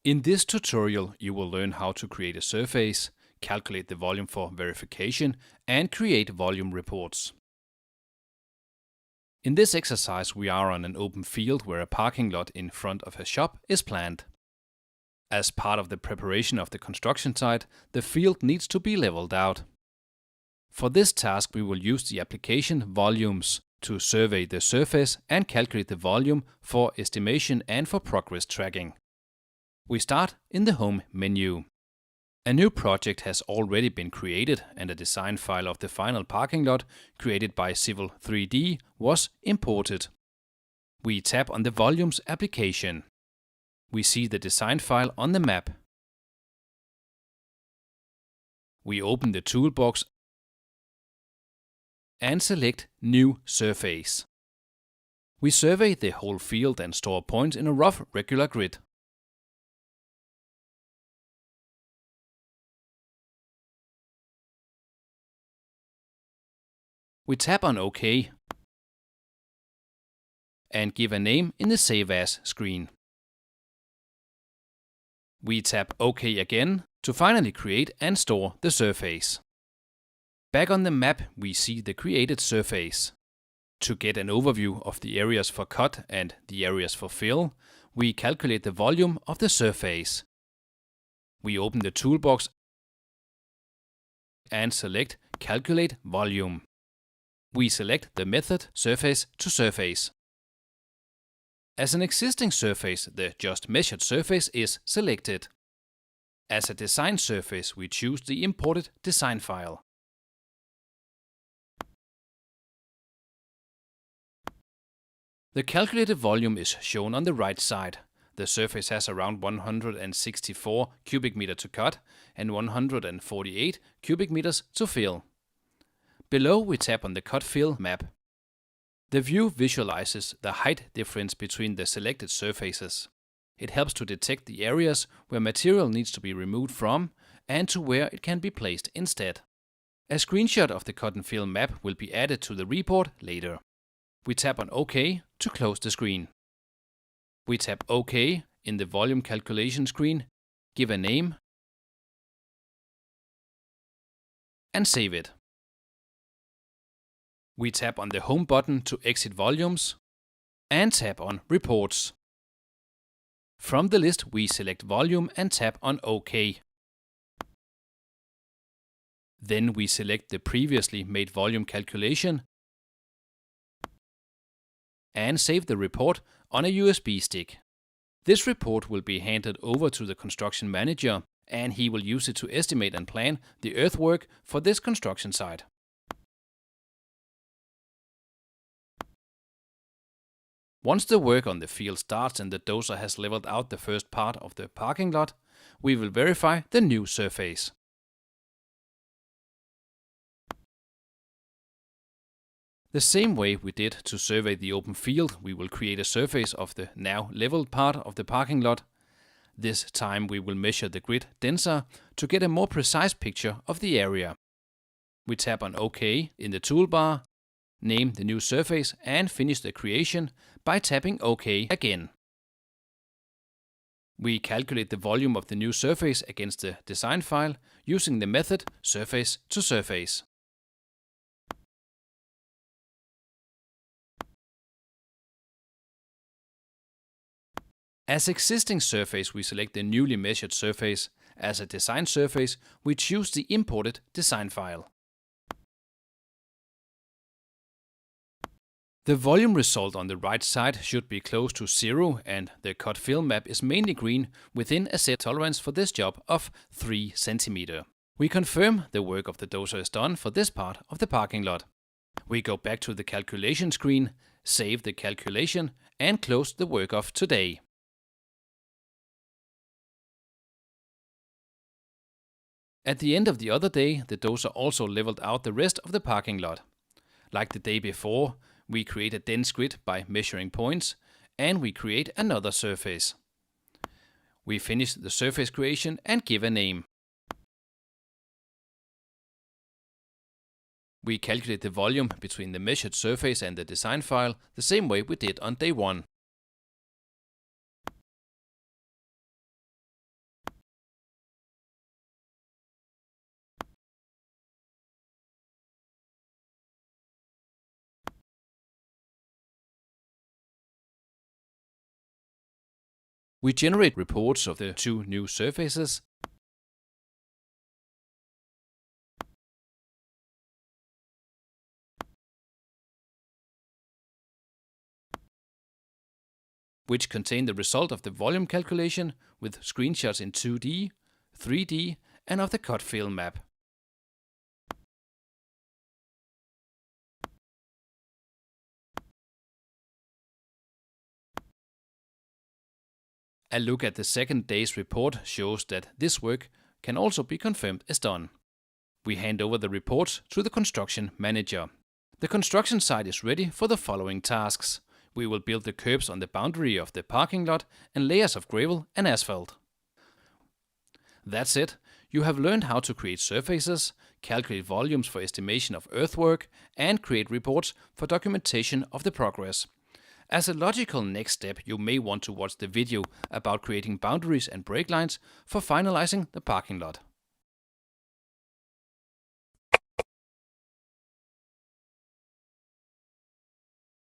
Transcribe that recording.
In this tutorial, you will learn how to create a surface, calculate the volume for verification, and create volume reports. In this exercise, we are on an open field where a parking lot in front of a shop is planned. As part of the preparation of the construction site, the field needs to be leveled out. For this task, we will use the application Volumes to survey the surface and calculate the volume for estimation and for progress tracking. We start in the Home menu. A new project has already been created and a design file of the final parking lot created by Civil 3D was imported. We tap on the Volumes application. We see the design file on the map. We open the toolbox and select New Surface. We survey the whole field and store points in a rough regular grid. We tap on OK and give a name in the Save As screen. We tap OK again to finally create and store the surface. Back on the map, we see the created surface. To get an overview of the areas for cut and the areas for fill, we calculate the volume of the surface. We open the toolbox and select Calculate Volume. We select the method Surface to Surface. As an existing surface, the Just Measured surface is selected. As a design surface, we choose the imported design file. The calculated volume is shown on the right side. The surface has around 164 cubic meters to cut and 148 cubic meters to fill. Below, we tap on the Cut Fill map. The view visualizes the height difference between the selected surfaces. It helps to detect the areas where material needs to be removed from and to where it can be placed instead. A screenshot of the cut and fill map will be added to the report later. We tap on OK to close the screen. We tap OK in the volume calculation screen, give a name, and save it. We tap on the Home button to exit Volumes and tap on Reports. From the list, we select Volume and tap on OK. Then we select the previously made volume calculation and save the report on a USB stick. This report will be handed over to the construction manager and he will use it to estimate and plan the earthwork for this construction site. Once the work on the field starts and the dozer has leveled out the first part of the parking lot, we will verify the new surface. The same way we did to survey the open field, we will create a surface of the now leveled part of the parking lot. This time we will measure the grid denser to get a more precise picture of the area. We tap on OK in the toolbar, name the new surface and finish the creation by tapping OK again. We calculate the volume of the new surface against the design file using the method Surface to Surface. As existing surface, we select the newly measured surface. As a design surface, we choose the imported design file. The volume result on the right side should be close to 0 and the cut fill map is mainly green within a set tolerance for this job of 3 cm. We confirm the work of the dozer is done for this part of the parking lot. We go back to the calculation screen, save the calculation and close the work of today. At the end of the other day, the dozer also leveled out the rest of the parking lot. Like the day before, we create a dense grid by measuring points, and we create another surface. We finish the surface creation and give a name. We calculate the volume between the measured surface and the design file the same way we did on day 1. We generate reports of the 2 new surfaces, which contain the result of the volume calculation with screenshots in 2D, 3D and of the cut fill map. A look at the second day's report shows that this work can also be confirmed as done. We hand over the reports to the construction manager. The construction site is ready for the following tasks. We will build the curbs on the boundary of the parking lot and layers of gravel and asphalt. That's it. You have learned how to create surfaces, calculate volumes for estimation of earthwork, and create reports for documentation of the progress. As a logical next step, you may want to watch the video about creating boundaries and break lines for finalizing the parking lot.